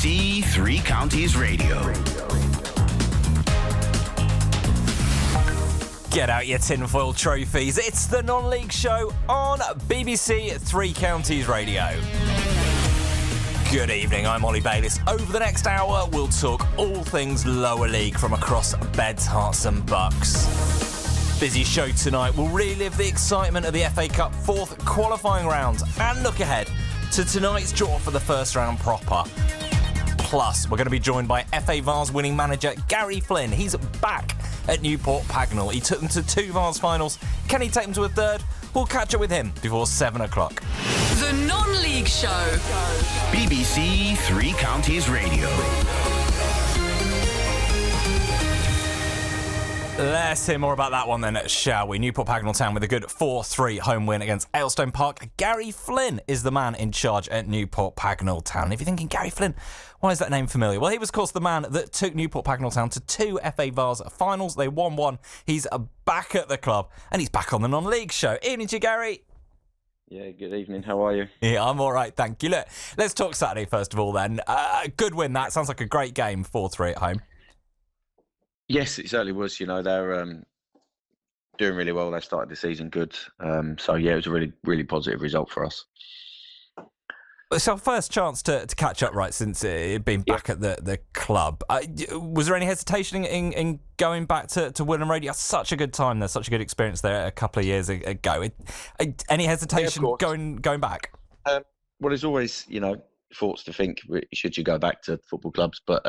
BBC Three Counties Radio. Get out your tinfoil trophies. It's the non-league show on BBC Three Counties Radio. Good evening, I'm Ollie Bayliss. Over the next hour, we'll talk all things lower league from across Beds, Herts and Bucks. Busy show tonight. We'll relive the excitement of the FA Cup fourth qualifying round and look ahead to tonight's draw for the first round proper. Plus, we're going to be joined by FA Vase winning manager Gary Flinn. He's back at Newport Pagnell. He took them to 2 Vase finals. Can he take them to a third? We'll catch up with him before 7 o'clock. The non-league show. BBC Three Counties Radio. Let's hear more about that one then, shall we? Newport Pagnell Town with a good 4-3 home win against Aylstone Park. Gary Flinn is the man in charge at Newport Pagnell Town. If you're thinking, Gary Flinn, why is that name familiar? Well, he was, of course, the man that took Newport Pagnell Town to 2 FA Vase finals. They won 1. He's back at the club, and he's back on the non-league show. Evening to you, Gary. Yeah, good evening. How are you? Yeah, I'm all right, thank you. Look, let's talk Saturday first of all then. Good win, that. Sounds like a great game, 4-3 at home. Yes, it certainly was. You know, they're doing really well. They started the season good. So, yeah, it was a really, really positive result for us. It's our first chance to catch up, right, since being back at the club. Was there any hesitation in going back to Willand Radio? Such a good time there, such a good experience there a couple of years ago. Any hesitation going back? Well, there's always, you know, thoughts to think, should you go back to football clubs? But,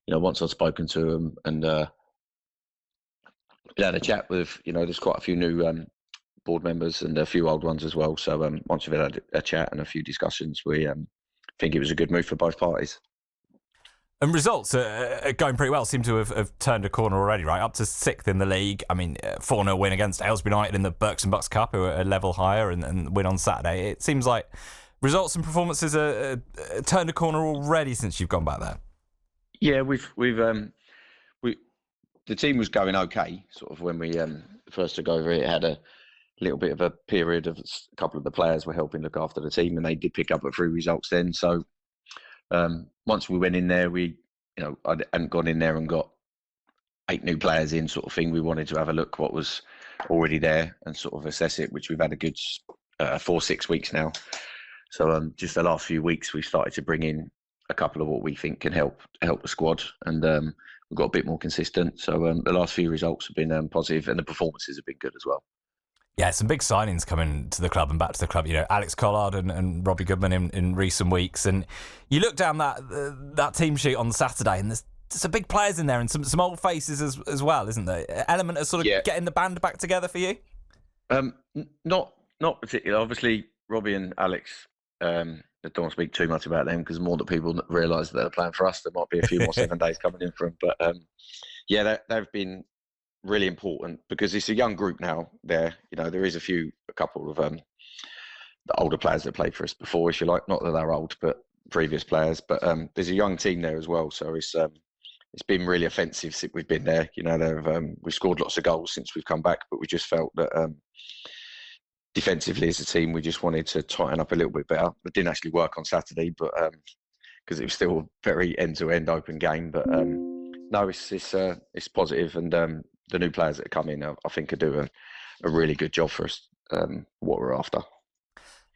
you know, once I've spoken to them and had a chat with, you know, there's quite a few new board members and a few old ones as well. So once we've had a chat and a few discussions, we think it was a good move for both parties. And results are going pretty well. Seem to have turned a corner already, right? Up to 6th in the league. I mean, 4-0 win against Aylesbury United in the Berks and Bucks Cup, who are a level higher, and win on Saturday. It seems like results and performances are turned a corner already since you've gone back there. Yeah, the team was going okay. Sort of when we first took over, it had a little bit of a period of a couple of the players were helping look after the team, and they did pick up a few results then. So once we went in there, I hadn't gone in there and got 8 new players in, sort of thing. We wanted to have a look what was already there and sort of assess it, which we've had a good 4-6 weeks now. So just the last few weeks, we've started to bring in a couple of what we think can help the squad, and we've got a bit more consistent. So the last few results have been positive, and the performances have been good as well. Yeah, some big signings coming to the club and back to the club. You know, Alex Collard and Robbie Goodman in recent weeks. And you look down that team sheet on Saturday, and there's some big players in there and some old faces as well, isn't there? Element of sort of getting the band back together for you? Not particularly. Obviously, Robbie and Alex, I don't want to speak too much about them because more that people realise that they're playing for us, there might be a few more 7 days coming in for them. But they've been really important because it's a young group now. There is a couple of the older players that played for us before, if you like. Not that they're old, but previous players. But there's a young team there as well. So it's been really offensive since we've been there. You know, we've scored lots of goals since we've come back, but we just felt that defensively as a team, we just wanted to tighten up a little bit better. It didn't actually work on Saturday, but because it was still a very end-to-end open game. But no, it's positive, and the new players that come in, I think, are doing a really good job for us. What we're after.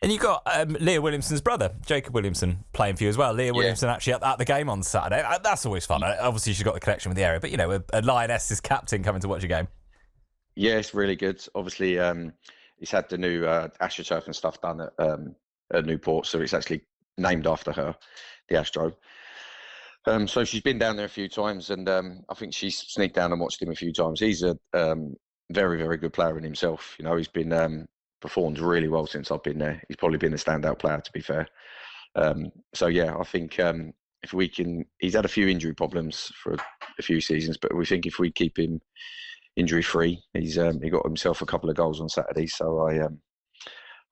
And you've got Leah Williamson's brother, Jacob Williamson, playing for you as well. Leah Williamson actually at the game on Saturday. That's always fun. Obviously, she's got the connection with the area, but, you know, a Lioness's captain coming to watch a game. Yeah, it's really good. Obviously, he's had the new AstroTurf and stuff done at Newport, so it's actually named after her, the Astro. So she's been down there a few times, and I think she's sneaked down and watched him a few times. He's a very, very good player in himself. You know, he's been performed really well since I've been there. He's probably been the standout player, to be fair. So yeah, I think if we can, he's had a few injury problems for a few seasons, but we think if we keep him injury free, he got himself a couple of goals on Saturday. So I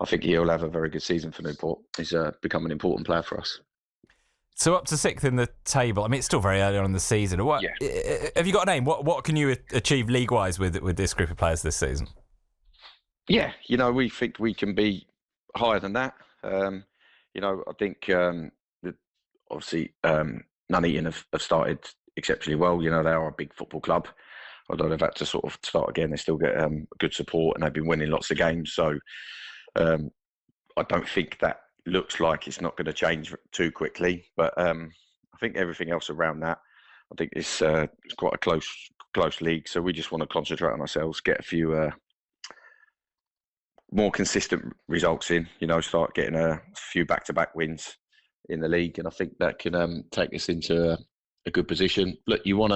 think he'll have a very good season for Newport. He's become an important player for us. So up to 6th in the table. I mean, it's still very early on in the season. Have you got a name? What can you achieve league-wise with this group of players this season? Yeah, you know, we think we can be higher than that. You know, I think obviously, Nuneaton have started exceptionally well. You know, they are a big football club. Although they've had to sort of start again, they still get good support and they've been winning lots of games. So I don't think that looks like it's not going to change too quickly. But I think everything else around that, I think it's quite a close league. So we just want to concentrate on ourselves, get a few more consistent results in. You know, start getting a few back-to-back wins in the league, and I think that can take us into a good position. Look, you want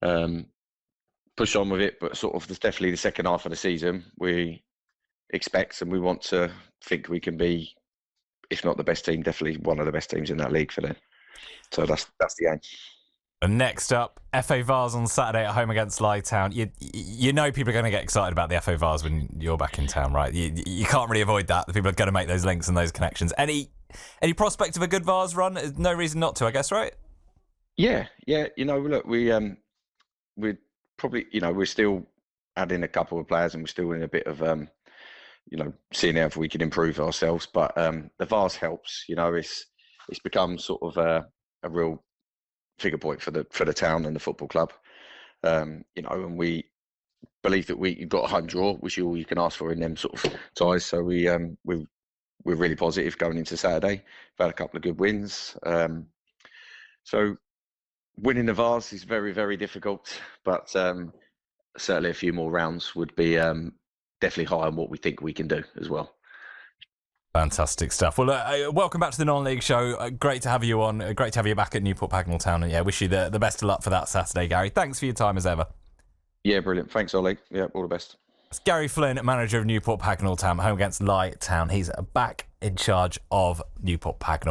to push on with it, but sort of definitely the second half of the season we expect and we want to think we can be, if not the best team, definitely one of the best teams in that league for them. So that's the aim. And next up, FA Vase on Saturday at home against Town. You know people are going to get excited about the FA Vase when you're back in town, right? You can't really avoid that. The people are going to make those links and those connections. Any prospect of a good Vase run? No reason not to, I guess, right? Yeah. You know, look, we're probably, you know, we're still adding a couple of players and we're still in a bit of, you know, seeing how we can improve ourselves. But the Vase helps. You know, it's become sort of a real figure point for the town and the football club. You know, and we believe that we've got a home draw, which all you can ask for in them sort of ties. So we're really positive going into Saturday. We've had a couple of good wins. So winning the Vase is very, very difficult, but certainly a few more rounds would be definitely higher on what we think we can do as well. Fantastic stuff. Well, welcome back to the non-league show. Great to have you on. Great to have you back at Newport Pagnell Town. And yeah, wish you the best of luck for that Saturday, Gary. Thanks for your time as ever. Yeah, brilliant. Thanks, Ollie. Yeah, all the best. It's Gary Flinn, manager of Newport Pagnell Town, home against Town. He's back in charge of Newport Pagnell.